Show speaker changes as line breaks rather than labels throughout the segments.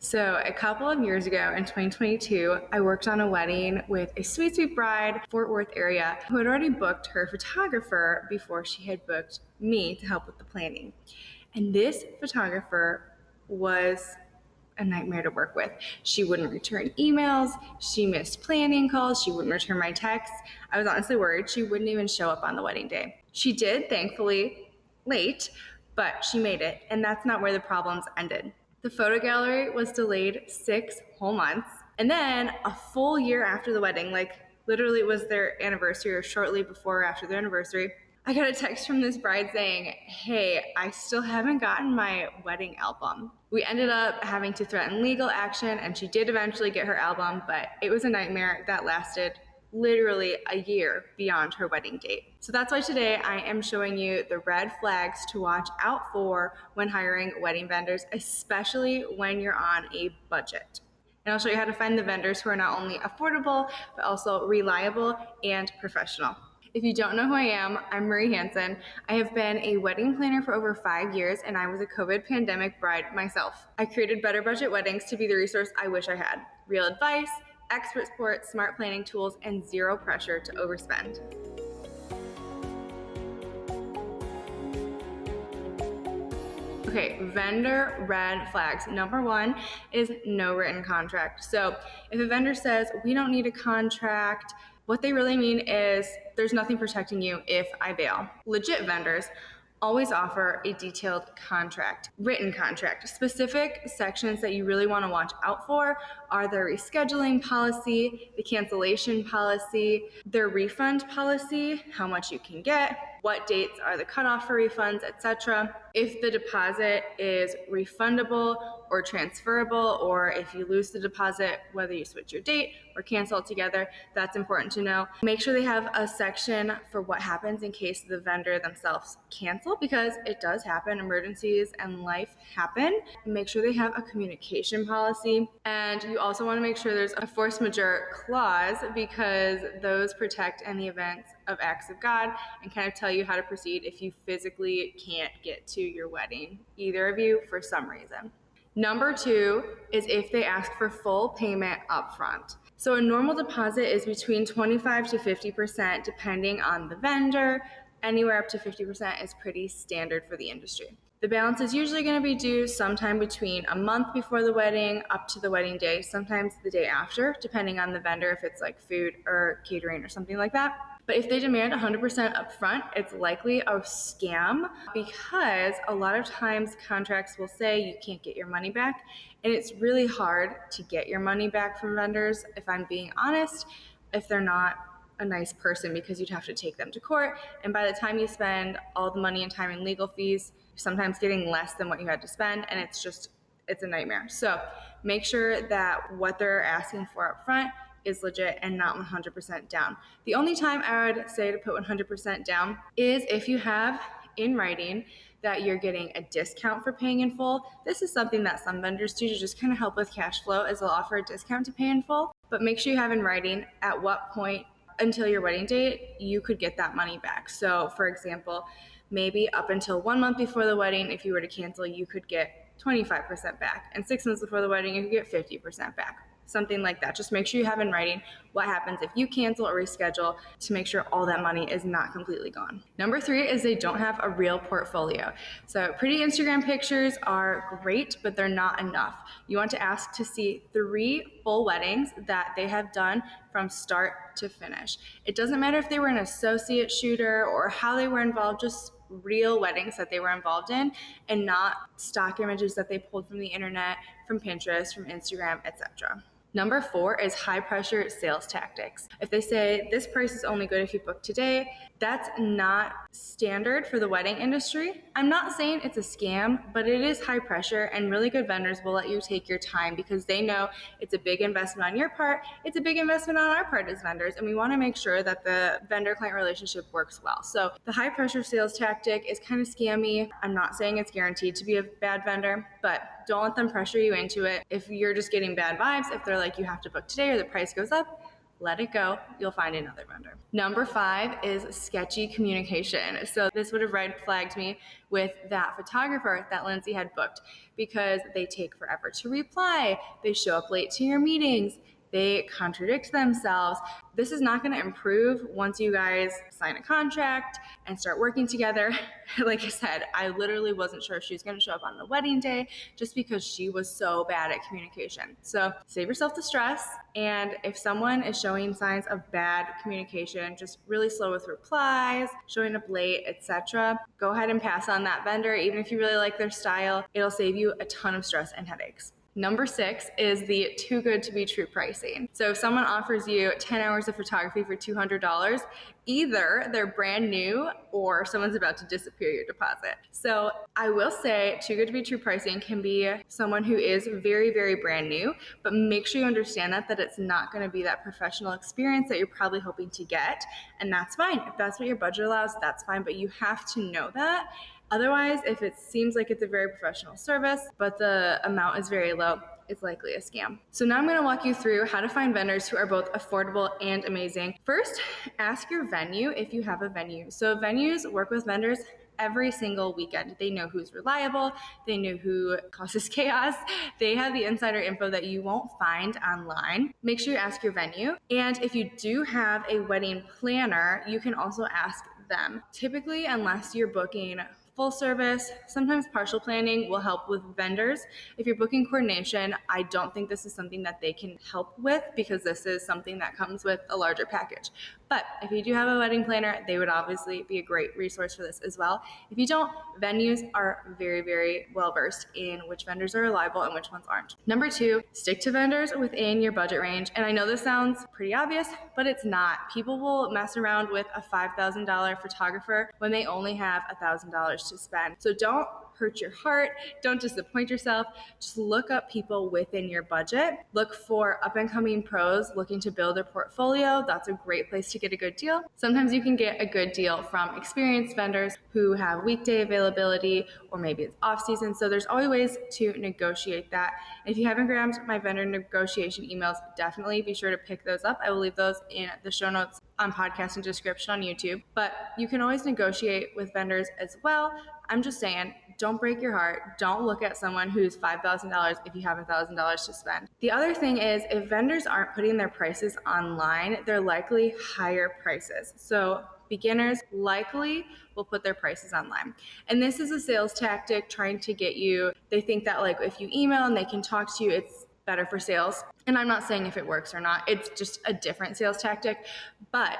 So a couple of years ago in 2022, I worked on a wedding with a sweet, sweet bride, Fort Worth area, who had already booked her photographer before she had booked me to help with the planning. And this photographer was a nightmare to work with. She wouldn't return emails, she missed planning calls, she wouldn't return my texts. I was honestly worried she wouldn't even show up on the wedding day. She did, thankfully, late, but she made it, and that's not where the problems ended. The photo gallery was delayed 6 whole months, and then a full year after the wedding, like literally it was their anniversary or shortly before or after their anniversary, I got a text from this bride saying, hey, I still haven't gotten my wedding album. We ended up having to threaten legal action, and she did eventually get her album, but it was a nightmare that lasted literally a year beyond her wedding date. So that's why today I am showing you the red flags to watch out for when hiring wedding vendors, especially when you're on a budget. And I'll show you how to find the vendors who are not only affordable, but also reliable and professional. If you don't know who I am, I'm Marie Hansen. I have been a wedding planner for over 5 years, and I was a COVID pandemic bride myself. I created Better Budget Weddings to be the resource I wish I had. Real advice, expert support, smart planning tools, and zero pressure to overspend. Okay, vendor red flags. Number one is no written contract. So if a vendor says, we don't need a contract, what they really mean is there's nothing protecting you if I bail. Legit vendors always offer a detailed contract, written contract. Specific sections that you really want to watch out for are their rescheduling policy, the cancellation policy, their refund policy, how much you can get, what dates are the cutoff for refunds, etc. If the deposit is refundable or transferable, or if you lose the deposit, whether you switch your date or cancel altogether, that's important to know. Make sure they have a section for what happens in case the vendor themselves cancel, because it does happen. Emergencies and life happen. Make sure they have a communication policy, and you also want to make sure there's a force majeure clause, because those protect any events of acts of God and kind of tell you how to proceed if you physically can't get to your wedding, either of you, for some reason. Number two is if they ask for full payment upfront. So a normal deposit is between 25 to 50% depending on the vendor. Anywhere up to 50% is pretty standard for the industry. The balance is usually going to be due sometime between a month before the wedding up to the wedding day, sometimes the day after, depending on the vendor, if it's like food or catering or something like that. But if they demand 100% upfront, it's likely a scam, because a lot of times contracts will say you can't get your money back, and it's really hard to get your money back from vendors, if I'm being honest, if they're not a nice person, because you'd have to take them to court, and by the time you spend all the money and time in legal fees, you're sometimes getting less than what you had to spend, and it's a nightmare. So make sure that what they're asking for up front is legit and not 100% down. The only time I would say to put 100% down is if you have in writing that you're getting a discount for paying in full. This is something that some vendors do to just kind of help with cash flow, as they'll offer a discount to pay in full. But make sure you have in writing at what point until your wedding date you could get that money back. So for example, maybe up until 1 month before the wedding, if you were to cancel, you could get 25% back. And 6 months before the wedding, you could get 50% back. Something like that. Just make sure you have in writing what happens if you cancel or reschedule, to make sure all that money is not completely gone. Number three is they don't have a real portfolio. So pretty Instagram pictures are great, but they're not enough. You want to ask to see 3 full weddings that they have done from start to finish. It doesn't matter if they were an associate shooter or how they were involved, just real weddings that they were involved in, and not stock images that they pulled from the internet, from Pinterest, from Instagram, etc. Number 4 is high pressure sales tactics. If they say this price is only good if you book today, that's not standard for the wedding industry. I'm not saying it's a scam, but it is high pressure, and really good vendors will let you take your time, because they know it's a big investment on your part, it's a big investment on our part as vendors, and we want to make sure that the vendor-client relationship works well. So the high pressure sales tactic is kind of scammy. I'm not saying it's guaranteed to be a bad vendor, but don't let them pressure you into it. If you're just getting bad vibes, if they're like you have to book today or the price goes up, let it go, you'll find another vendor. Number 5 is sketchy communication. So this would have red flagged me with that photographer that Lindsay had booked because they take forever to reply, they show up late to your meetings, they contradict themselves. This is not going to improve once you guys sign a contract and start working together. Like I said, I literally wasn't sure if she was going to show up on the wedding day just because she was so bad at communication. So save yourself the stress. And if someone is showing signs of bad communication, just really slow with replies, showing up late, etc., go ahead and pass on that vendor. Even if you really like their style, it'll save you a ton of stress and headaches. Number 6 is the too good to be true pricing. So if someone offers you 10 hours of photography for $200, either they're brand new or someone's about to disappear your deposit. So I will say too good to be true pricing can be someone who is very, very brand new, but make sure you understand that it's not going to be that professional experience that you're probably hoping to get. And that's fine. If that's what your budget allows, that's fine, but you have to know that. Otherwise, if it seems like it's a very professional service, but the amount is very low, it's likely a scam. So now I'm going to walk you through how to find vendors who are both affordable and amazing. First, ask your venue if you have a venue. So venues work with vendors every single weekend. They know who's reliable, they know who causes chaos, they have the insider info that you won't find online. Make sure you ask your venue. And if you do have a wedding planner, you can also ask them. Typically, unless you're booking full service, sometimes partial planning will help with vendors. If you're booking coordination, I don't think this is something that they can help with because this is something that comes with a larger package. But if you do have a wedding planner, they would obviously be a great resource for this as well. If you don't, venues are very, very well versed in which vendors are reliable and which ones aren't. Number 2, stick to vendors within your budget range. And I know this sounds pretty obvious, but it's not. People will mess around with a $5,000 photographer when they only have $1,000 to spend. So don't hurt your heart, don't disappoint yourself. Just look up people within your budget. Look for up and coming pros looking to build their portfolio. That's a great place to get a good deal. Sometimes you can get a good deal from experienced vendors who have weekday availability, or maybe it's off season. So there's always ways to negotiate that. And if you haven't grabbed my vendor negotiation emails, definitely be sure to pick those up. I will leave those in the show notes on podcast and description on YouTube. But you can always negotiate with vendors as well. I'm just saying, don't break your heart. Don't look at someone who's $5,000 if you have $1,000 to spend. The other thing is, if vendors aren't putting their prices online, they're likely higher prices. So beginners likely will put their prices online. And this is a sales tactic trying to get you, they think that like if you email and they can talk to you, it's better for sales. And I'm not saying if it works or not, it's just a different sales tactic. But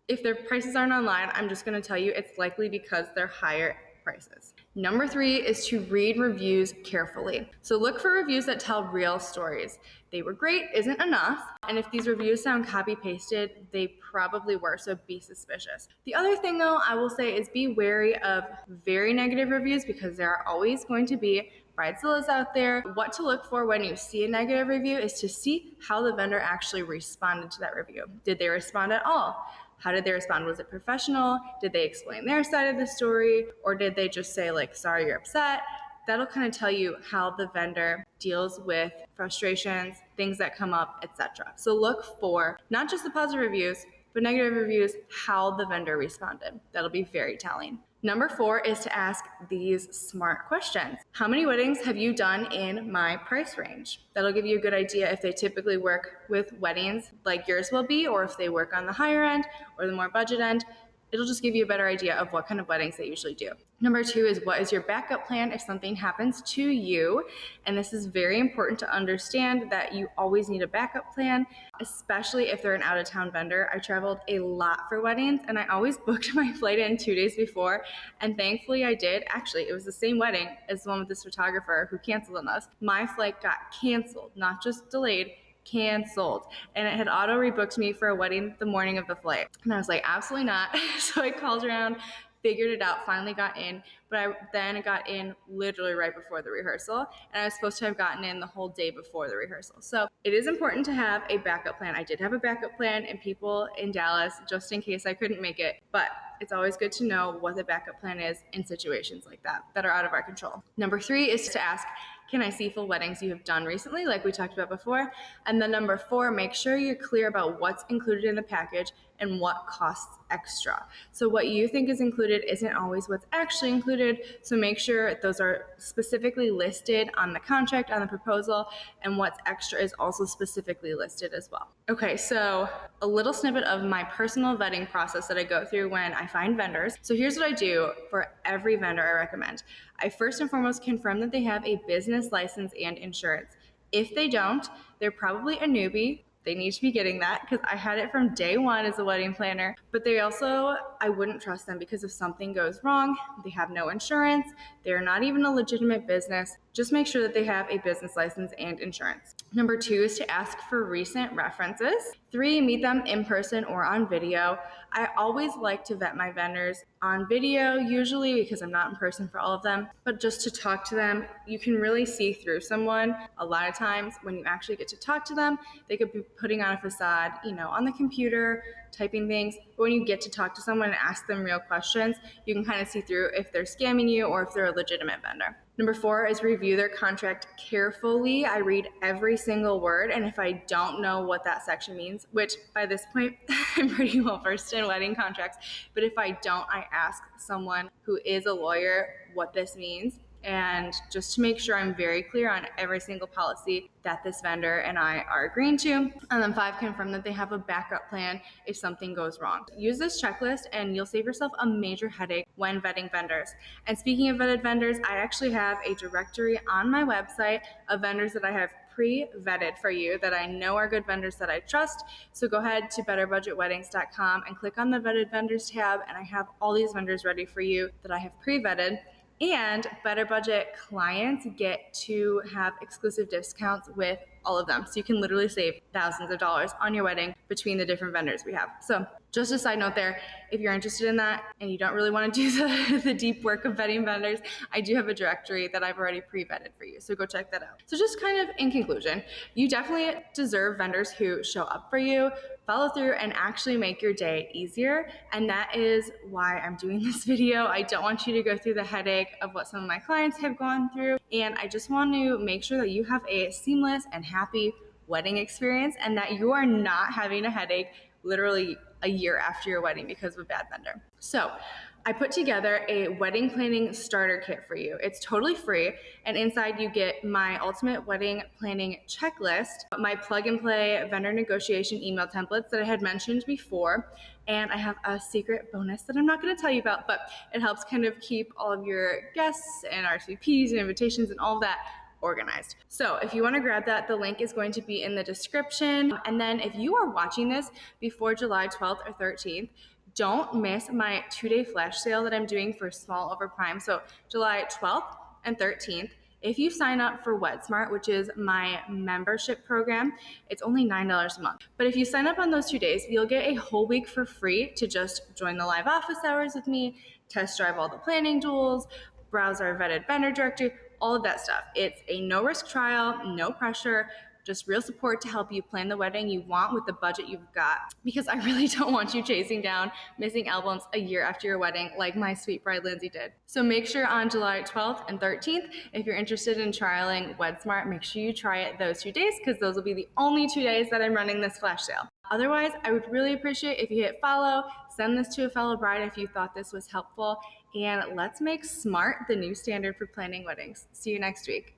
if their prices aren't online, I'm just going to tell you it's likely because they're higher prices. Number 3 is to read reviews carefully. So look for reviews that tell real stories. They were great isn't enough. And if these reviews sound copy pasted, they probably were, so be suspicious. The other thing though, I will say is be wary of very negative reviews because there are always going to be bridezillas out there. What to look for when you see a negative review is to see how the vendor actually responded to that review. Did they respond at all? How did they respond? Was it professional? Did they explain their side of the story? Or did they just say like, sorry, you're upset? That'll kind of tell you how the vendor deals with frustrations, things that come up, etc. So look for not just the positive reviews, but negative reviews, how the vendor responded. That'll be very telling. Number 4 is to ask these smart questions. How many weddings have you done in my price range? That'll give you a good idea if they typically work with weddings like yours will be, or if they work on the higher end or the more budget end. It'll just give you a better idea of what kind of weddings they usually do. Number 2 is, what is your backup plan if something happens to you? And this is very important to understand that you always need a backup plan, especially if they're an out-of-town vendor. I traveled a lot for weddings and I always booked my flight in 2 days before. And thankfully I did. Actually, it was the same wedding as the one with this photographer who canceled on us. My flight got canceled, not just delayed, canceled, and it had auto rebooked me for a wedding the morning of the flight. And I was like, absolutely not. So I called around, figured it out, finally got in, but I then got in literally right before the rehearsal, and I was supposed to have gotten in the whole day before the rehearsal. So it is important to have a backup plan. I did have a backup plan and people in Dallas just in case I couldn't make it, but it's always good to know what the backup plan is in situations like that are out of our control. Number 3 is to ask Can I see full weddings you have done recently, like we talked about before? And then number 4, make sure you're clear about what's included in the package and what costs extra. So what you think is included isn't always what's actually included, so make sure those are specifically listed on the contract, on the proposal, and what's extra is also specifically listed as well. Okay, so a little snippet of my personal vetting process that I go through when I find vendors. So here's what I do for every vendor I recommend. I first and foremost confirm that they have a business license and insurance. If they don't, they're probably a newbie. They need to be getting that because I had it from day one as a wedding planner. But they also, I wouldn't trust them because if something goes wrong, they have no insurance, they're not even a legitimate business. Just make sure that they have a business license and insurance. Number 2 is to ask for recent references. 3, meet them in person or on video. I always like to vet my vendors on video, usually because I'm not in person for all of them, but just to talk to them. You can really see through someone a lot of times when you actually get to talk to them. They could be putting on a facade, on the computer, typing things. But when you get to talk to someone and ask them real questions, you can kind of see through if they're scamming you or if they're a legitimate vendor. Number 4 is review their contract carefully. I read every single word, and if I don't know what that section means, which by this point I'm pretty well versed in wedding contracts, but if I don't, I ask someone who is a lawyer what this means, and just to make sure I'm very clear on every single policy that this vendor and I are agreeing to. And then 5, confirm that they have a backup plan if something goes wrong. Use this checklist and you'll save yourself a major headache when vetting vendors. And speaking of vetted vendors, I actually have a directory on my website of vendors that I have pre-vetted for you that I know are good vendors that I trust. So go ahead to betterbudgetweddings.com and click on the vetted vendors tab, and I have all these vendors ready for you that I have pre-vetted. And Better Budget clients get to have exclusive discounts with all of them. So you can literally save thousands of dollars on your wedding between the different vendors we have. So just a side note there, if you're interested in that and you don't really want to do the deep work of vetting vendors, I do have a directory that I've already pre-vetted for you. So go check that out. So just kind of in conclusion, you definitely deserve vendors who show up for you, follow through, and actually make your day easier. And that is why I'm doing this video. I don't want you to go through the headache of what some of my clients have gone through. And I just want to make sure that you have a seamless and happy wedding experience and that you are not having a headache literally a year after your wedding because of a bad vendor. So I put together a wedding planning starter kit for you. It's totally free, and inside you get my ultimate wedding planning checklist, my plug and play vendor negotiation email templates that I had mentioned before, and I have a secret bonus that I'm not going to tell you about, but it helps kind of keep all of your guests and RSVPs and invitations and all of that organized. So if you want to grab that, the link is going to be in the description. And then if you are watching this before July 12th or 13th, don't miss my 2-day flash sale that I'm doing for small over prime. So July 12th and 13th, if you sign up for WedSmart, which is my membership program, it's only $9 a month. But if you sign up on those 2 days, you'll get a whole week for free to just join the live office hours with me, test drive all the planning tools, browse our vetted vendor directory, all of that stuff. It's a no-risk trial, no pressure, just real support to help you plan the wedding you want with the budget you've got. Because I really don't want you chasing down missing albums a year after your wedding like my sweet bride Lindsay did. So make sure on July 12th and 13th, if you're interested in trialing WedSmart, make sure you try it those 2 days because those will be the only 2 days that I'm running this flash sale. Otherwise, I would really appreciate if you hit follow, send this to a fellow bride if you thought this was helpful, and let's make SMART the new standard for planning weddings. See you next week.